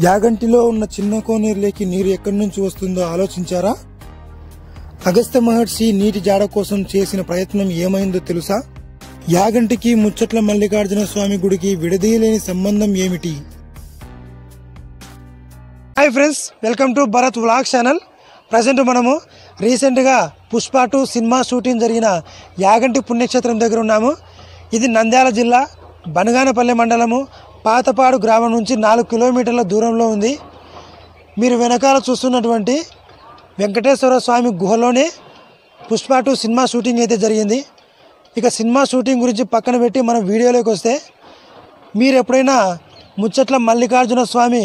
యాగంటిలో ఉన్న చిన్న కోనేరులోకి నీరు ఎక్కడి నుంచి వస్తుందో ఆలోచించారా? అగస్త్య మహర్షి నీటి జాడ కోసం చేసిన ప్రయత్నం ఏమైందో తెలుసా? యాగంటికి ముచ్చట్ల మల్లికార్జున స్వామి గుడికి విడదీయలేని సంబంధం ఏమిటి? Hi friends, welcome to Bharat vlog channel. Present మనము రీసెంట్గా పుష్ప 2 సినిమా షూటింగ్ జరిగిన యాగంటి పుణ్యక్షేత్రం దగ్గర ఉన్నాము. ఇది నంద్యాల జిల్లా బనగానపల్లె మండలము పాతపాడు గ్రామం నుంచి 4 కిలోమీటర్ల దూరంలో ఉంది. మీరు వెనకాల చూస్తున్నటువంటి వెంకటేశ్వర స్వామి గుహలోనే పుష్ప 2 సినిమా షూటింగ్ అయితే జరిగింది. ఇక సినిమా షూటింగ్ గురించి పక్కన పెట్టి మనం వీడియోలోకి వస్తే, మీరు ఎప్పుడైనా ముచ్చట్ల మల్లికార్జున స్వామి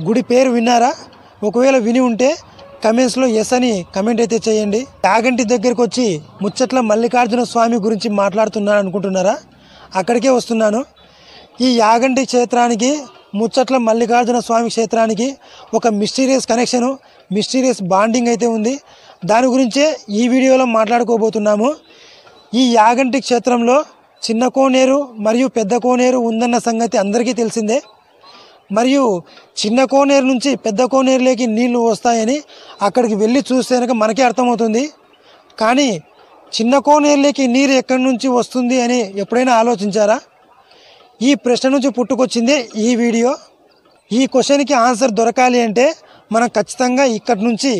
గుడి పేరు విన్నారా? ఒకవేళ విని ఉంటే కమెంట్స్లో ఎస్ అని కమెంట్ అయితే చేయండి. యాగంటి దగ్గరికి వచ్చి ముచ్చట్ల మల్లికార్జున స్వామి గురించి మాట్లాడుతున్నాను అనుకుంటున్నారా? అక్కడికే వస్తున్నాను. ఈ యాగంటి క్షేత్రానికి ముచ్చట్ల మల్లికార్జున స్వామి క్షేత్రానికి ఒక మిస్టీరియస్ కనెక్షను, మిస్టీరియస్ బాండింగ్ అయితే ఉంది. దాని గురించే ఈ వీడియోలో మాట్లాడుకోబోతున్నాము. ఈ యాగంటి క్షేత్రంలో చిన్న కోనేరు మరియు పెద్ద కోనేరు ఉందన్న సంగతి అందరికీ తెలిసిందే. మరియు చిన్న కోనేరు నుంచి పెద్ద కోనేరులోకి నీళ్లు వస్తాయని అక్కడికి వెళ్ళి చూస్తే కనుక మనకే అర్థమవుతుంది. కానీ చిన్న కోనేరులోకి నీరు ఎక్కడి నుంచి వస్తుంది అని ఎప్పుడైనా ఆలోచించారా? ఈ ప్రశ్న నుంచి పుట్టుకొచ్చిందే ఈ వీడియో. ఈ క్వశ్చన్కి ఆన్సర్ దొరకాలి అంటే మనం ఖచ్చితంగా ఇక్కడి నుంచి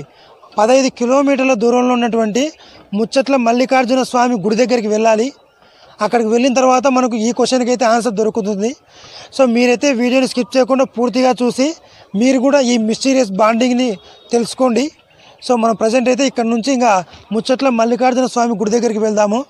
15 కిలోమీటర్ల దూరంలో ఉన్నటువంటి ముచ్చట్ల మల్లికార్జున స్వామి గుడి దగ్గరికి వెళ్ళాలి. అక్కడికి వెళ్ళిన తర్వాత మనకు ఈ క్వశ్చన్కి అయితే ఆన్సర్ దొరుకుతుంది. సో మీరైతే వీడియోని స్కిప్ చేయకుండా పూర్తిగా చూసి మీరు కూడా ఈ మిస్టీరియస్ బాండింగ్ని తెలుసుకోండి. సో మనం ప్రజెంట్ అయితే ఇక్కడ నుంచి ఇంకా ముచ్చట్ల మల్లికార్జున స్వామి గుడి దగ్గరికి వెళ్దాము.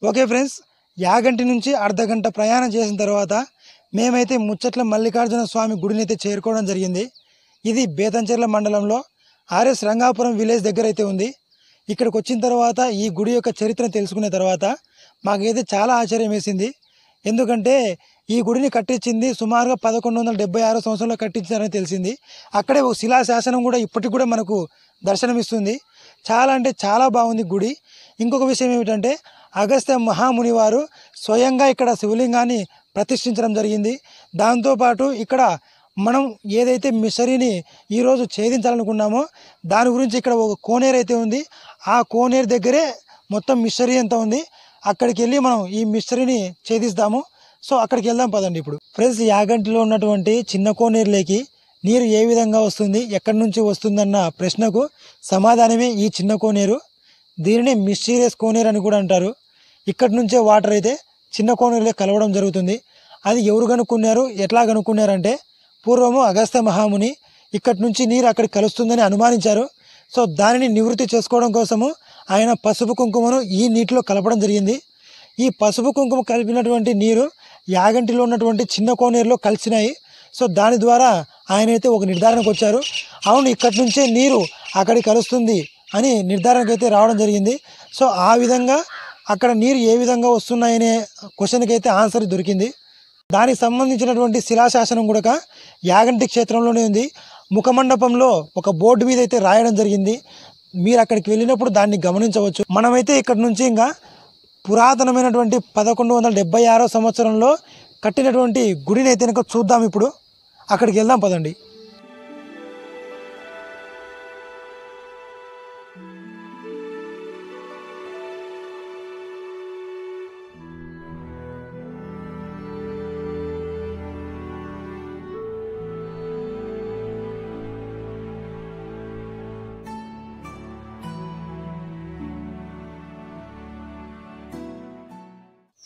ఓకే ఫ్రెండ్స్, యాగంటి నుంచి అర్ధగంట ప్రయాణం చేసిన తర్వాత మేమైతే ముచ్చట్ల మల్లికార్జున స్వామి గుడిని అయితే చేరుకోవడం జరిగింది. ఇది బేతంచెర్ల మండలంలో ఆర్ఎస్ రంగాపురం విలేజ్ దగ్గర అయితే ఉంది. ఇక్కడికి వచ్చిన తర్వాత ఈ గుడి యొక్క చరిత్ర తెలుసుకున్న తర్వాత మాకైతే చాలా ఆశ్చర్యం వేసింది. ఎందుకంటే ఈ గుడిని కట్టించింది సుమారుగా 1176 సంవత్సరంలో కట్టించారని తెలిసింది. అక్కడే ఒక శిలాశాసనం కూడా ఇప్పటికి కూడా మనకు దర్శనమిస్తుంది. చాలా అంటే చాలా బాగుంది గుడి. ఇంకొక విషయం ఏమిటంటే, అగస్త్య మహాముని వారు స్వయంగా ఇక్కడ శివలింగాన్ని ప్రతిష్ఠించడం జరిగింది. దాంతోపాటు ఇక్కడ మనం ఏదైతే మిషరీని ఈరోజు ఛేదించాలనుకున్నామో దాని గురించి ఇక్కడ ఒక కోనేరు అయితే ఉంది. ఆ కోనేరు దగ్గరే మొత్తం మిషరీ అంతా ఉంది. అక్కడికి వెళ్ళి మనం ఈ మిషరీని ఛేదిస్తాము. సో అక్కడికి వెళ్దాం పదండి. ఇప్పుడు ఫ్రెండ్స్, యాగంటిలో ఉన్నటువంటి చిన్న కోనేరులోకి నీరు ఏ విధంగా వస్తుంది, ఎక్కడి నుంచి వస్తుందన్న ప్రశ్నకు సమాధానమే ఈ చిన్న కోనేరు. దీనిని మిస్టీరియస్ కోనేరు అని కూడా అంటారు. ఇక్కడి నుంచే వాటర్ అయితే చిన్న కోనేరులో కలవడం జరుగుతుంది. అది ఎవరు కనుక్కున్నారు, ఎట్లా కనుక్కున్నారంటే, పూర్వము అగస్త్య మహాముని ఇక్కడి నుంచి నీరు అక్కడికి కలుస్తుందని అనుమానించారు. సో దానిని నివృత్తి చేసుకోవడం కోసము ఆయన పసుపు కుంకుమను ఈ నీటిలో కలపడం జరిగింది. ఈ పసుపు కుంకుమ కలిపినటువంటి నీరు యాగంటిలో ఉన్నటువంటి చిన్న కోనేరులో కలిసినాయి. సో దాని ద్వారా ఆయన అయితే ఒక నిర్ధారణకు వచ్చారు. అవును, ఇక్కడి నుంచే నీరు అక్కడికి కలుస్తుంది అని నిర్ధారణకు అయితే రావడం జరిగింది. సో ఆ విధంగా అక్కడ నీరు ఏ విధంగా వస్తున్నాయనే క్వశ్చన్కి అయితే ఆన్సర్ దొరికింది. దానికి సంబంధించినటువంటి శిలాశాసనం కూడా యాగంటి క్షేత్రంలోనే ఉంది. ముఖమండపంలో ఒక బోర్డు మీద అయితే రాయడం జరిగింది. మీరు అక్కడికి వెళ్ళినప్పుడు దాన్ని గమనించవచ్చు. మనమైతే ఇక్కడ నుంచి ఇంకా పురాతనమైనటువంటి 1176 సంవత్సరంలో కట్టినటువంటి గుడిని అయితే కనుక చూద్దాం. ఇప్పుడు అక్కడికి వెళ్దాం పదండి.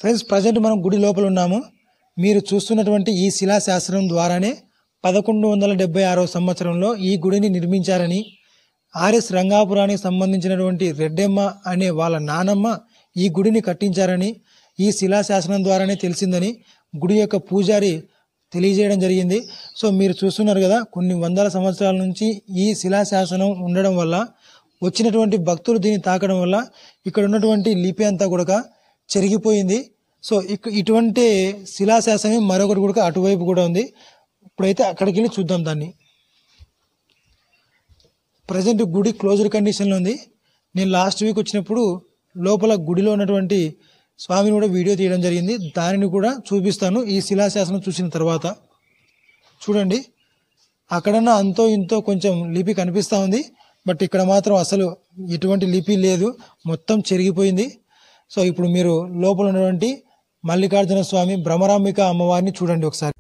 ఫ్రెండ్స్, ప్రజెంట్ మనం గుడి లోపల ఉన్నాము. మీరు చూస్తున్నటువంటి ఈ శిలాశాసనం ద్వారానే 1176 సంవత్సరంలో ఈ గుడిని నిర్మించారని, ఆర్ఎస్ రంగాపురానికి సంబంధించినటువంటి రెడ్డెమ్మ అనే వాళ్ళ నానమ్మ ఈ గుడిని కట్టించారని, ఈ శిలాశాసనం ద్వారానే తెలిసిందని గుడి యొక్క పూజారి తెలియజేయడం జరిగింది. సో మీరు చూస్తున్నారు కదా, కొన్ని వందల సంవత్సరాల నుంచి ఈ శిలాశాసనం ఉండడం వల్ల వచ్చినటువంటి భక్తులు దీన్ని తాకడం వల్ల ఇక్కడ ఉన్నటువంటి లిపి అంతా కూడా చెరిగిపోయింది. సో ఇటువంటి శిలాశాసనం మరొకటి కూడా అటువైపు కూడా ఉంది. ఇప్పుడైతే అక్కడికి వెళ్ళి చూద్దాం దాన్ని. ప్రజెంట్ గుడి క్లోజ్డ్ కండిషన్లో ఉంది. నేను లాస్ట్ వీక్ వచ్చినప్పుడు లోపల గుడిలో ఉన్నటువంటి స్వామిని కూడా వీడియో తీయడం జరిగింది. దానిని కూడా చూపిస్తాను ఈ శిలాశాసనం చూసిన తర్వాత. చూడండి, అక్కడన్నా అంతో ఇంతో కొంచెం లిపి కనిపిస్తూ ఉంది. బట్ ఇక్కడ మాత్రం అసలు ఎటువంటి లిపి లేదు, మొత్తం చెరిగిపోయింది. సో ఇప్పుడు మీరు లోపల ఉన్నటువంటి మల్లికార్జున స్వామి భ్రమరాంబిక అమ్మవారిని చూడండి ఒకసారి.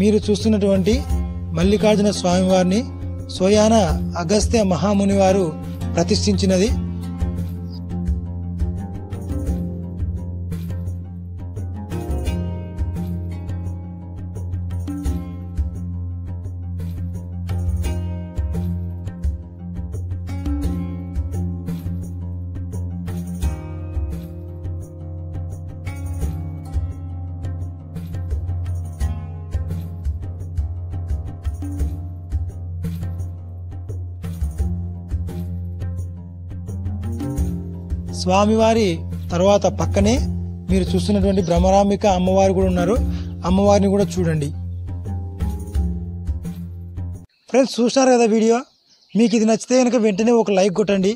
మీరు చూస్తున్నటువంటి మల్లికార్జున స్వామి వారిని స్వయాన అగస్త్య మహాముని వారు ప్రతిష్ఠించినది. స్వామివారి తర్వాత పక్కనే మీరు చూస్తున్నటువంటి భ్రమరాంబిక అమ్మవారు కూడా ఉన్నారు. అమ్మవారిని కూడా చూడండి. ఫ్రెండ్స్, చూసినారు కదా వీడియో. మీకు ఇది నచ్చితే కనుక వెంటనే ఒక లైక్ కొట్టండి.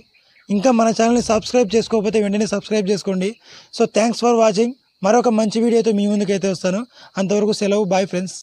ఇంకా మన ఛానల్ని సబ్స్క్రైబ్ చేసుకోకపోతే వెంటనే సబ్స్క్రైబ్ చేసుకోండి. So thanks for watching. మరొక మంచి వీడియోతో మీ ముందుకైతే వస్తాను. అంతవరకు సెలవు. Bye friends.